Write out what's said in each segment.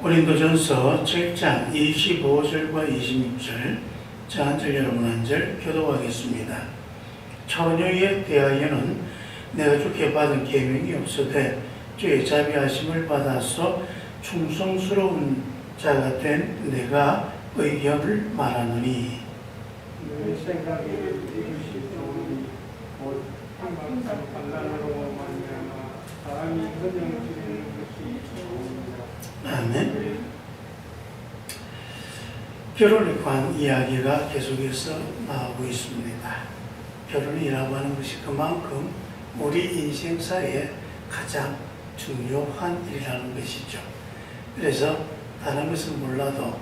고린도전서 7장 25절과 26절, 자, 한 절 여러분 한 절 교독하겠습니다. 처녀에 대하여는 내가 주께 받은 계명이 없으되 주의 자비하심을 받아서 충성스러운 자가 된 내가 의견을 말하노니. 내 생각에 이것이 좋으니 곧 항상 반란으로 말미암아 사람이 헌정 지르는 것이 좋으니라. 아멘. 결혼에 관한 이야기가 계속해서 나오고 있습니다. 결혼이라고 하는 것이 그만큼 우리 인생사에 가장 중요한 일이라는 것이죠. 그래서 다른 것은 몰라도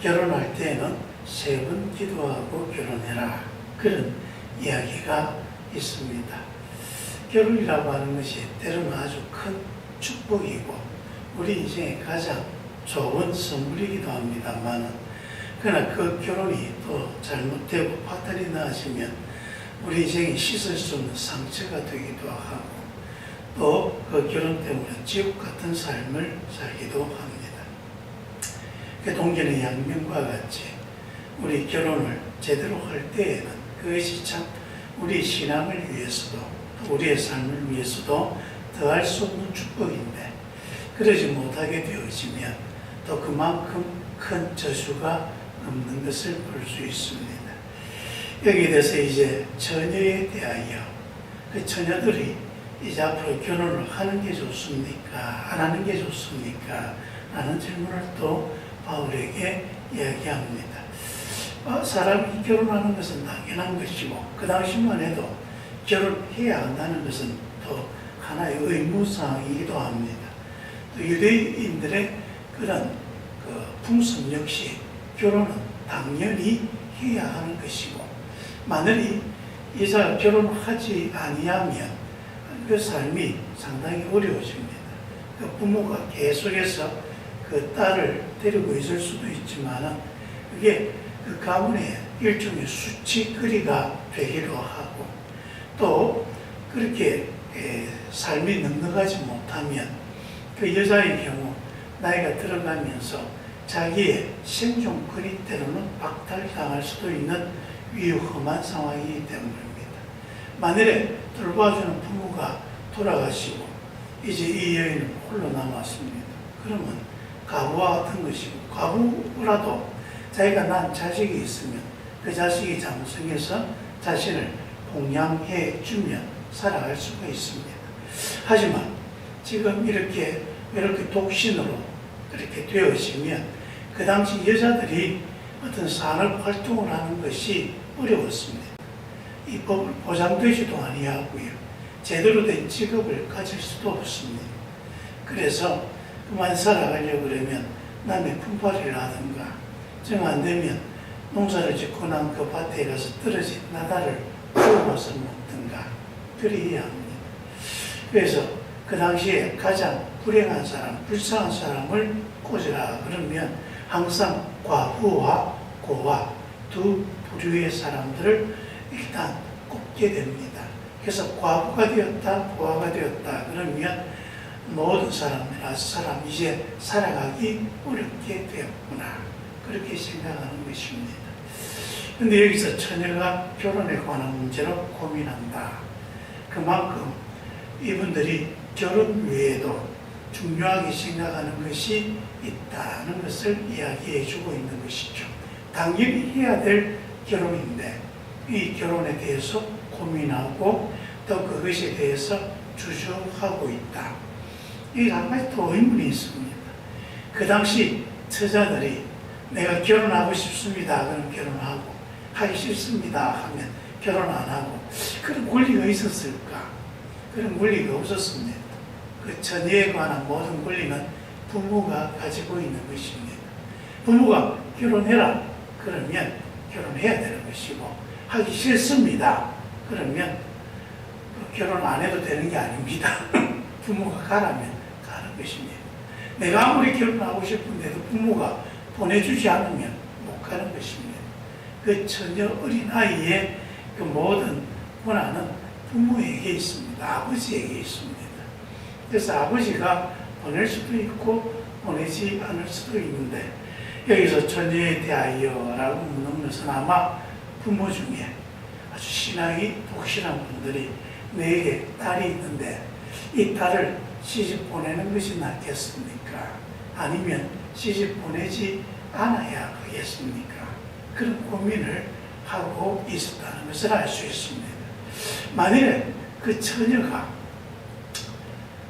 결혼할 때에는 3번 기도하고 결혼해라, 그런 이야기가 있습니다. 결혼이라고 하는 것이 때로는 아주 큰 축복이고 우리 인생의 가장 좋은 선물이기도 합니다만, 그러나 그 결혼이 또 잘못되고 파탄이 나시면 우리 인생에 씻을 수 없는 상처가 되기도 하고 또 그 결혼 때문에 지옥 같은 삶을 살기도 합니다. 그 동전의 양면과 같이 우리 결혼을 제대로 할 때에는 그것이 참 우리 신앙을 위해서도 또 우리의 삶을 위해서도 더할 수 없는 축복인데, 그러지 못하게 되어지면 또 그만큼 큰 저주가 없는 것을 볼 수 있습니다. 여기에 대해서 이제 처녀에 대하여 그 처녀들이 이제 앞으로 결혼을 하는 게 좋습니까? 안 하는 게 좋습니까? 라는 질문을 또 바울에게 이야기합니다. 사람이 결혼하는 것은 당연한 것이고 그 당시만 해도 결혼해야 한다는 것은 또 하나의 의무사항이기도 합니다. 또 유대인들의 그런 풍습 역시 결혼은 당연히 해야 하는 것이고, 만일이 이자 결혼하지 아니하면 그 삶이 상당히 어려워집니다. 그 부모가 계속해서 그 딸을 데리고 있을 수도 있지만 그게 그 가문의 일종의 수치거리가 되기도 하고, 또 그렇게 삶이 넉넉하지 못하면 그 여자의 경우 나이가 들어가면서 자기의 생존권이 때로는 박탈당할 수도 있는 위험한 상황이기 때문입니다. 만일에 돌봐주는 부모가 돌아가시고 이제 이 여인은 홀로 남았습니다. 그러면 과부와 같은 것이고, 과부라도 자기가 낳은 자식이 있으면 그 자식이 장성해서 자신을 봉양해 주면 살아갈 수가 있습니다. 하지만 지금 이렇게 독신으로 그렇게 되어지면 그 당시 여자들이 어떤 산업 활동을 하는 것이 어려웠습니다. 이 법을 보장되지도 아니하고요, 제대로 된 직업을 가질 수도 없습니다. 그래서 그만 살아가려고 그러면 남의 품팔이를 하든가, 정 안 되면 농사를 짓고 난 그 밭에 가서 떨어진 나다를 구워서 먹든가 그래야 합니다. 그래서 그 당시에 가장 불행한 사람, 불쌍한 사람을 꽂으라 그러면 항상 과부와 고아 두 부류의 사람들을 일단 꼽게 됩니다. 그래서 과부가 되었다, 고아가 되었다 그러면 모든 사람 이제 살아가기 어렵게 되었구나, 그렇게 생각하는 것입니다. 그런데 여기서 처녀가 결혼에 관한 문제로 고민한다. 그만큼 이분들이 결혼 외에도 중요하게 생각하는 것이 있다는 것을 이야기해 주고 있는 것이죠. 당연히 해야 될 결혼인데 이 결혼에 대해서 고민하고 또 그것에 대해서 주저하고 있다. 이 한 가지 또 의문이 있습니다. 그 당시 처자들이 내가 결혼하고 싶습니다 그럼 결혼하고, 하기 싫습니다 하면 결혼 안 하고, 그런 권리가 있었을까? 그런 권리가 없었습니다. 그 처녀에 관한 모든 권리는 부모가 가지고 있는 것입니다. 부모가 결혼해라 그러면 결혼해야 되는 것이고, 하기 싫습니다 그러면 결혼 안 해도 되는 게 아닙니다. 부모가 가라면 가는 것입니다. 내가 아무리 결혼하고 싶은데도 부모가 보내주지 않으면 못 가는 것입니다. 그 처녀 어린아이의 그 모든 권한은 부모에게 있습니다. 아버지에게 있습니다. 그래서 아버지가 보낼 수도 있고 보내지 않을 수도 있는데, 여기서 존재에 대하여라고 묻는 것은 아마 부모 중에 아주 신앙이 독실한 분들이 내게 딸이 있는데 이 딸을 시집 보내는 것이 낫겠습니까? 아니면 시집 보내지 않아야 하겠습니까? 그런 고민을 하고 있었다는 것을 알 수 있습니다. 만일에 그 처녀가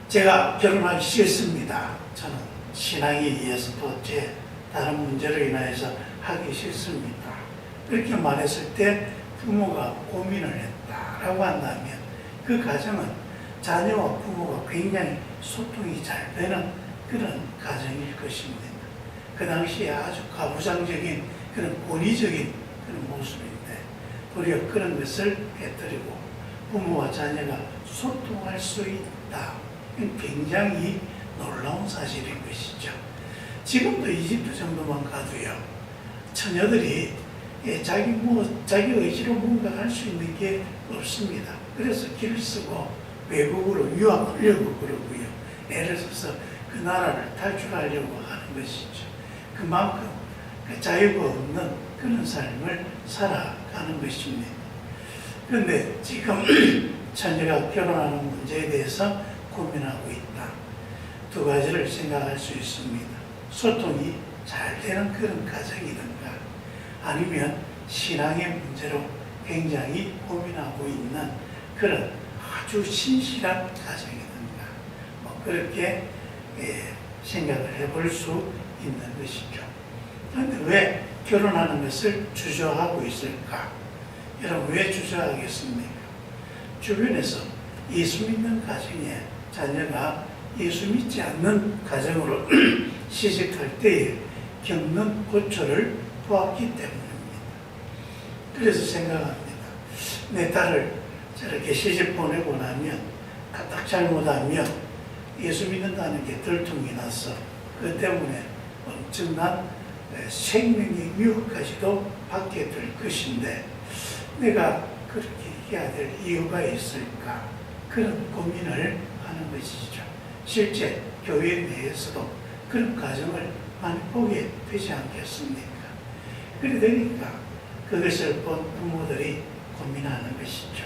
제가 결혼하기 싫습니다. 저는 신앙에 의해서 또 제 다른 문제로 인하여서 하기 싫습니다. 그렇게 말했을 때 부모가 고민을 했다라고 한다면 그 가정은 자녀와 부모가 굉장히 소통이 잘 되는 그런 가정일 것입니다. 그 당시에 아주 가부장적인 그런 권위적인 그런 모습인데 도리어 그런 것을 깨뜨리고 부모와 자녀가 소통할 수 있다. 굉장히 놀라운 사실인 것이죠. 지금도 이집트 정도만 가도요, 처녀들이 자기 의지로 뭔가 할 수 있는 게 없습니다. 그래서 길을 쓰고 외국으로 유학하려고 그러고요. 애를 써서 그 나라를 탈출하려고 하는 것이죠. 그만큼 자유가 없는 그런 삶을 살아가는 것입니다. 그런데 지금 처녀가 결혼하는 문제에 대해서 고민하고 있다. 두 가지를 생각할 수 있습니다. 소통이 잘 되는 그런 가정이든가 아니면 신앙의 문제로 굉장히 고민하고 있는 그런 아주 신실한 가정이든가 그렇게 생각을 해볼 수 있는 것이죠. 그런데 왜 결혼하는 것을 주저하고 있을까? 여러분 왜 주저하겠습니까? 주변에서 예수 믿는 가정에 자녀가 예수 믿지 않는 가정으로 시집할 때에 겪는 고초를 보았기 때문입니다. 그래서 생각합니다. 내 딸을 저렇게 시집 보내고 나면 까딱 잘못하면 예수 믿는다는 게 들통이 나서 그 때문에 엄청난 생명의 위협까지도 받게 될 것인데 내가 그렇게 해야 될 이유가 있을까? 그런 고민을 하는 것이죠. 실제 교회 내에서도 그런 가정을 많이 보게 되지 않겠습니까? 그러니까 그것을 본 부모들이 고민하는 것이죠.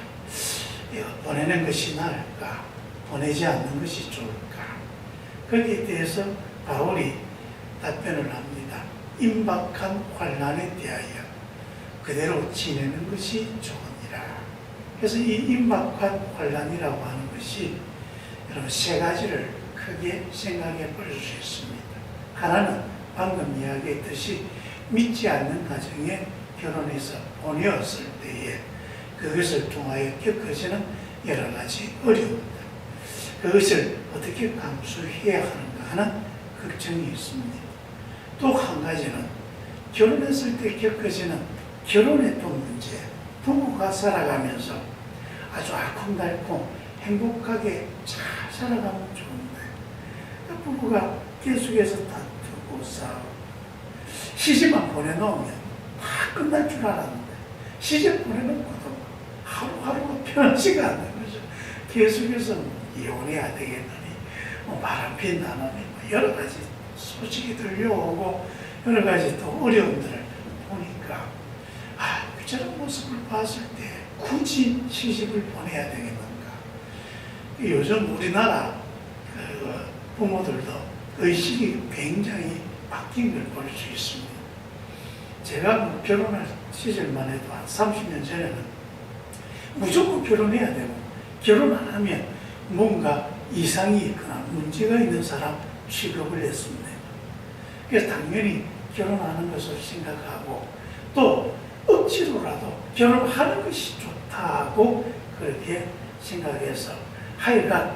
보내는 것이 나을까? 보내지 않는 것이 좋을까? 거기에 대해서 바울이 답변을 합니다. 임박한 환난에 대하여 그대로 지내는 것이 좋으니라. 그래서 이 임박한 환난이라고 하는 것이 여러분 세 가지를 크게 생각해 볼 수 있습니다. 하나는 방금 이야기했듯이 믿지 않는 가정에 결혼해서 보내었을 때에 그것을 통하여 겪어지는 여러 가지 어려움들, 그것을 어떻게 감수해야 하는가 하는 걱정이 있습니다. 또 한 가지는 결혼했을 때 겪어지는 결혼의 또 문제, 부부가 살아가면서 아주 알콩달콩 행복하게 잘 살아가면 좋은데 부부가 계속해서 다투고 싸우고 시집만 보내놓으면 다 끝날 줄 알았는데 시집 보내놓고도 하루하루가 편하지가 않는 거죠. 계속해서 이혼해야 되겠느니 바람핀 나누니 여러 가지 소식이 들려오고 여러 가지 또 어려움들을 보니까 저런 모습을 봤을 때 굳이 시집을 보내야 되겠는가. 요즘 우리나라 부모들도 의식이 굉장히 바뀐 걸 볼 수 있습니다. 제가 결혼할 시절만 해도 한 30년 전에는 무조건 결혼해야 되고 결혼 안 하면 뭔가 이상이 있거나 문제가 있는 사람 취급을 했습니다. 그래서 당연히 결혼하는 것을 생각하고 또 억지로라도 결혼하는 것이 좋다고 그렇게 생각해서 하여간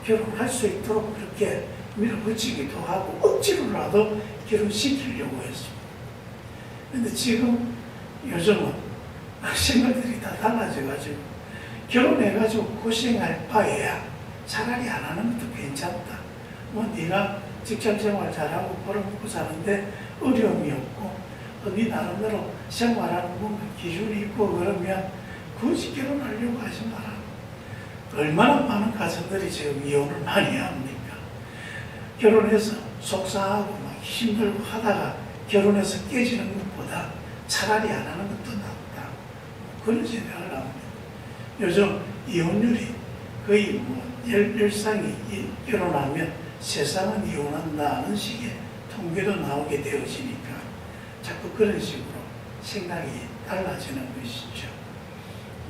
결혼할 수 있도록 그렇게 밀어붙이기도 하고 억지로라도 결혼시키려고 했습니다. 그런데 지금 요즘은 생각들이 다 달라져가지고 결혼해가지고 고생할 바에야 차라리 안 하는 것도 괜찮다. 네가 직장생활 잘하고 벌어먹고 사는데 어려움이 없고 네 나름대로 생활하는 뭔가 기준이 있고 그러면 굳이 결혼하려고 하지 마라. 얼마나 많은 가정들이 지금 이혼을 많이 합니까? 결혼해서 속상하고 막 힘들고 하다가 결혼해서 깨지는 것보다 차라리 안 하는 것도 낫다. 그런 생각을 합니다. 요즘 이혼율이 거의 열상이 결혼하면 세상은 이혼한다는 식의 통계도 나오게 되어지니까 자꾸 그런 식으로 생각이 달라지는 것이죠.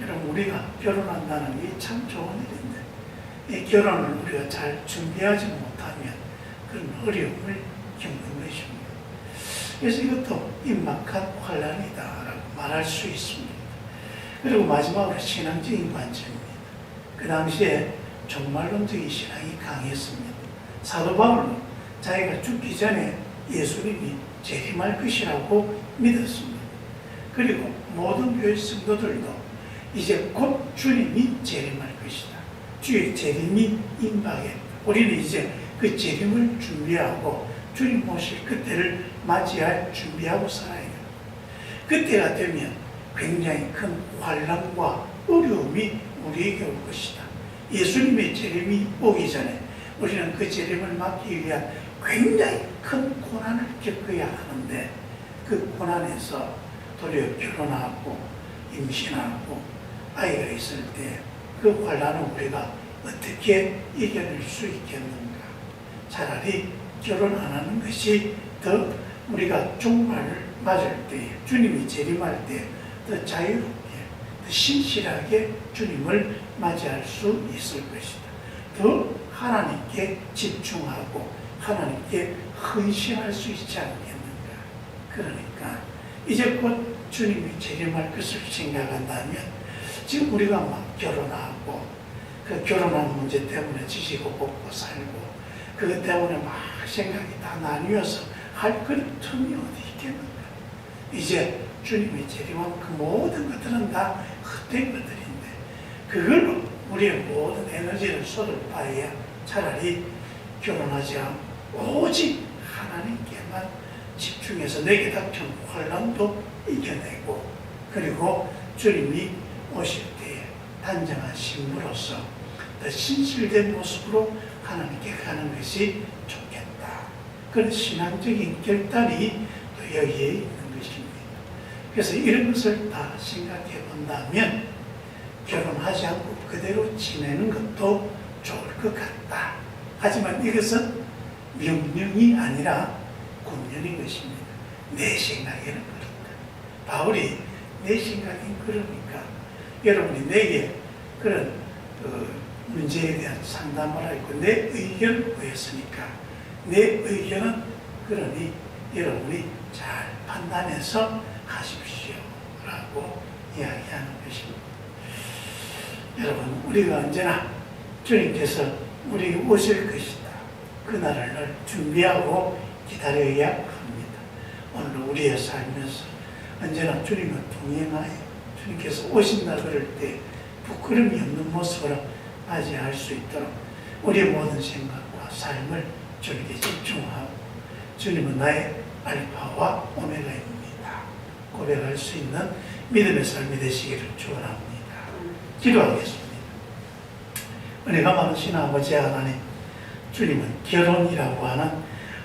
여러분, 우리가 결혼한다는 게 참 좋은 일인데 이 결혼을 우리가 잘 준비하지 못하면 그런 어려움을 겪는 것입니다. 그래서 이것도 임박한 환란이다라고 말할 수 있습니다. 그리고 마지막으로 신앙적인 관점입니다. 그 당시에 종말론적인 신앙이 강했습니다. 사도 바울은 자기가 죽기 전에 예수님이 재림할 것이라고 믿었습니다. 그리고 모든 교회 성도들도 이제 곧 주님이 재림할 것이다. 주의 재림이 임박했다. 우리는 이제 그 재림을 준비하고 주님 오실 그때를 맞이할 준비하고 살아야 됩니다. 그때가 되면 굉장히 큰 환난과 어려움이 우리에게 올 것이다. 예수님의 재림이 오기 전에 우리는 그 재림을 막기 위한 굉장히 큰 고난을 겪어야 하는데 그 고난에서 도리어 결혼하고 임신하고 아이가 있을 때 그 환난을 우리가 어떻게 이겨낼 수 있겠는가? 차라리 결혼 안 하는 것이 더 우리가 종말을 맞을 때, 주님이 재림할 때 더 자유롭게, 더 신실하게 주님을 맞이할 수 있을 것이다. 더 하나님께 집중하고 하나님께 헌신할 수 있지 않겠는가? 그러니까 이제 곧 주님이 재림할 것을 생각한다면 지금 우리가 막 결혼하고 그 결혼한 문제 때문에 지지고 볶고 살고 그것 때문에 막 생각이 다 나뉘어서 할 그런 틈이 어디 있겠는가? 이제 주님이 재림하면 그 모든 것들은 다 헛된 것들인데 그걸로 우리의 모든 에너지를 쏟을 바에야 차라리 결혼하지 않고 오직 하나님께만 집중해서 내게 닥친 환난도 이겨내고 그리고 주님이 오실 때에 단정한 신부로서 더 신실된 모습으로 하나님께 가는 것이 좋겠다. 그런 신앙적인 결단이 또 여기에 있는 것입니다. 그래서 이런 것을 다 생각해 본다면 결혼하지 않고 그대로 지내는 것도 좋을 것 같다. 하지만 이것은 명령이 아니라 권면인 것입니다. 내 생각에는 그렇다. 바울이 내 생각엔 그러니까 여러분이 내게 그런 문제에 대한 상담을 하고 내 의견을 구했으니까 내 의견은 그러니 여러분이 잘 판단해서 하십시오 라고 이야기하는 것입니다. 여러분, 우리가 언제나 주님께서 우리에게 오실 것이다. 그날을 준비하고 기다려야 합니다. 오늘 우리의 삶에서 언제나 주님과 동행하여 주님께서 오신다 그럴 때 부끄러움이 없는 모습으로 맞이할 수 있도록 우리의 모든 생각과 삶을 주님께 집중하고 주님은 나의 알파와 오메가입니다. 고백할 수 있는 믿음의 삶이 되시기를 축원합니다. 기도하겠습니다. 은혜가 많으신 아버지 하나님, 주님은 결혼이라고 하는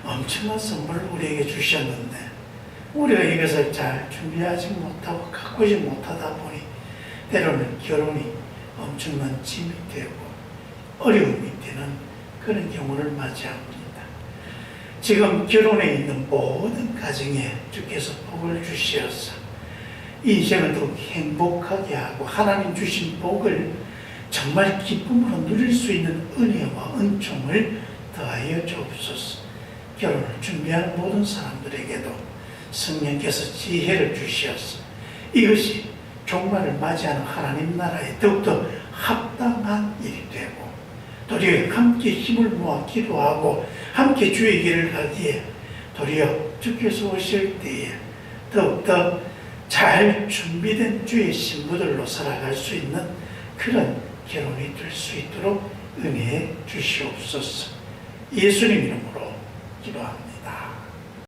엄청난 선물을 우리에게 주셨는데 우리가 이것을 잘 준비하지 못하고 가꾸지 못하다 보니 때로는 결혼이 엄청난 짐이 되고 어려움이 되는 그런 경우를 맞이합니다. 지금 결혼에 있는 모든 가정에 주께서 복을 주시어서 인생을 더욱 행복하게 하고 하나님 주신 복을 정말 기쁨으로 누릴 수 있는 은혜와 은총을 더하여 주옵소서. 결혼을 준비하는 모든 사람들에게도 성령께서 지혜를 주시어서 이것이 종말을 맞이하는 하나님 나라에 더욱더 합당한 일이 되고 도리어 함께 힘을 모아 기도하고 함께 주의 길을 가기에 도리어 주께서 오실 때에 더욱더 잘 준비된 주의 신부들로 살아갈 수 있는 그런 결혼이 될 수 있도록 은혜해 주시옵소서. 예수님 이름으로 기도합니다.